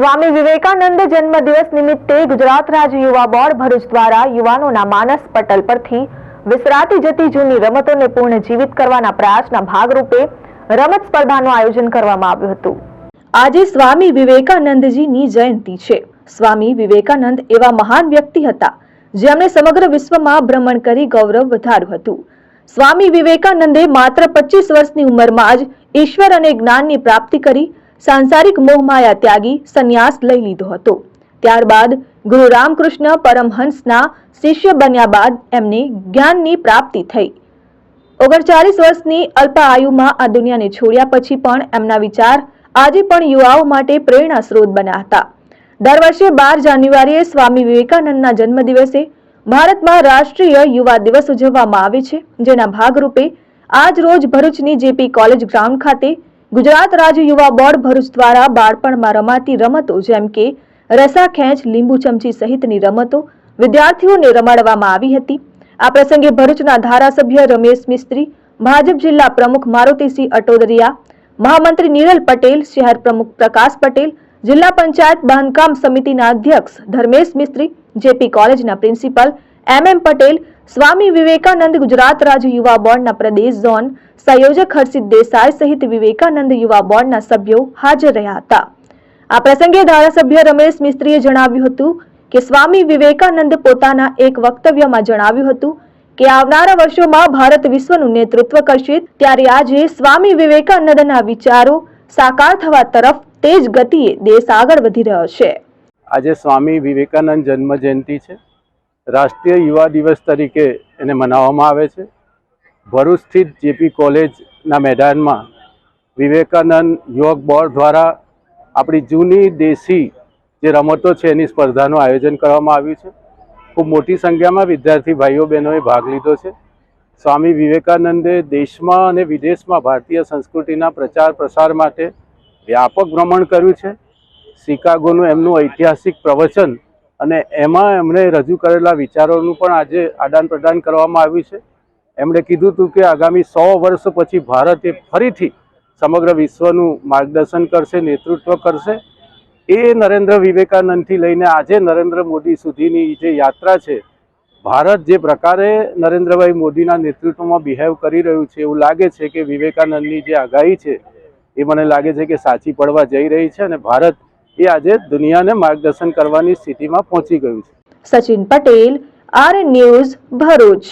સ્વામી વિવેકાનંદ જન્મદિવસ નિમિત્તે ગુજરાત રાજ્ય યુવા બોર્ડ ભરૂચ દ્વારા યુવાનોના માનસ પટલ પરથી વિસરાતી જતી જૂની રમતોને પુનઃજીવિત કરવાના પ્રયાસના ભાગરૂપે રમત સ્પર્ધાનું આયોજન કરવામાં આવ્યું હતું। આજે સ્વામી વિવેકાનંદજીની જયંતિ છે। સ્વામી વિવેકાનંદ એવા મહાન વ્યક્તિ હતા જેમણે સમગ્ર વિશ્વમાં ભ્રમણ કરી ગૌરવ વધાર્યું હતું। સ્વામી વિવેકાનંદે માત્ર 25 વર્ષની ઉંમરમાં જ ઈશ્વર અને જ્ઞાનની પ્રાપ્તિ કરી सांसारिक मोहमाया त्यागी संन्यास लई लीधो हतो। त्यारबाद गुरु रामकृष्ण परमहंसना शिष्य बन्या बाद एमने ज्ञाननी प्राप्ति थई। 39 वर्षनी अल्प आयुमां आ दुनियाने छोड्या पछी पण एमना विचार आजे पण युवाओ माटे प्रेरणा स्रोत बन्या हता। दर वर्षे 12 जान्युआरीए स्वामी विवेकानंदना जन्मदिवसे भारतमां राष्ट्रीय युवा दिवस उजववामां आवे छे, जेना भागरूपे आज रोज भरूचनी जेपी कॉलेज ग्राउंड खाते गुजरात राज्य युवा बोर्ड भरूच द्वारा बाळपणमां रमाती रमतो जेम के रसा खेंच, લીંબુ ચમચી સહિતની રમતો વિદ્યાર્થીઓને રમાડવામાં આવી હતી। આ પ્રસંગે ભરૂચના ધારાસભ્ય રમેશ મિસ્ત્રી, ભાજપ જિલ્લા પ્રમુખ મારુતિસિંહ અટોદરિયા, મહામંત્રી નિરલ પટેલ, શહેર પ્રમુખ પ્રકાશ પટેલ, જિલ્લા પંચાયત બાંધકામ સમિતિના અધ્યક્ષ ધર્મેશ મિસ્ત્રી, જેપી કોલેજના પ્રિન્સિપલ એમ પટેલ, स्वामी विवेकानंद गुजरात राज्य युवा बोर्ड प्रदेश जोन संयोजक हर्षित देसाई सहित विवेकानंद युवा बोर्ड सभ्यों हाजर रह्या हता। आ प्रसंगे धारासभ्य रमेश मिस्त्रीए जणाव्युं हतुं के स्वामी विवेकानंद पोताना एक वक्तव्यमां जणाव्युं हतुं के आवनारा वर्षोमां भारत विश्वनुं नेतृत्व करशे, त्यारे आजे स्वामी विवेकानंदना विचारो साकार थवा तरफ तेज गतिए देश आगळ वधी रह्यो छे। आज स्वामी विवेकानंद जन्म जयंती है। राष्ट्रीय युवा दिवस तरीके एने मनाववामां आवे छे। भरूच स्थित जेपी कॉलेजना मैदान में विवेकानंद युवक बोर्ड द्वारा अपनी जूनी देशी जे रमतो छे एनी स्पर्धानुं आयोजन करवामां आव्युं छे। खूब मोटी संख्या में विद्यार्थी भाईओ बहनोए भाग लीधो छे। स्वामी विवेकानंदे देश में अने विदेश में भारतीय संस्कृतिना प्रचार प्रसार माटे व्यापक भ्रमण कर्युं छे। शिकागोनुं एमनुं ऐतिहासिक प्रवचन અને એમાં એમણે રજૂ કરેલા વિચારોનું પણ આજે આદાન પ્રદાન કરવામાં આવ્યું છે। એમણે કીધું હતું કે આગામી 100 વર્ષ પછી ભારત એ ફરીથી સમગ્ર વિશ્વનું માર્ગદર્શન કરશે, નેતૃત્વ કરશે। એ નરેન્દ્ર વિવેકાનંદથી લઈને આજે નરેન્દ્ર મોદી સુધીની જે યાત્રા છે, ભારત જે પ્રકારે નરેન્દ્રભાઈ મોદીના નેતૃત્વમાં બિહેવ કરી રહ્યું છે, એવું લાગે છે કે વિવેકાનંદની જે આગાહી છે એ મને લાગે છે કે સાચી પડવા જઈ રહી છે અને ભારત ये आज दुनिया ने मार्गदर्शन करवानी स्थिति में पहुंची गयु छे। Sachin Patel, RN news, Bharuch.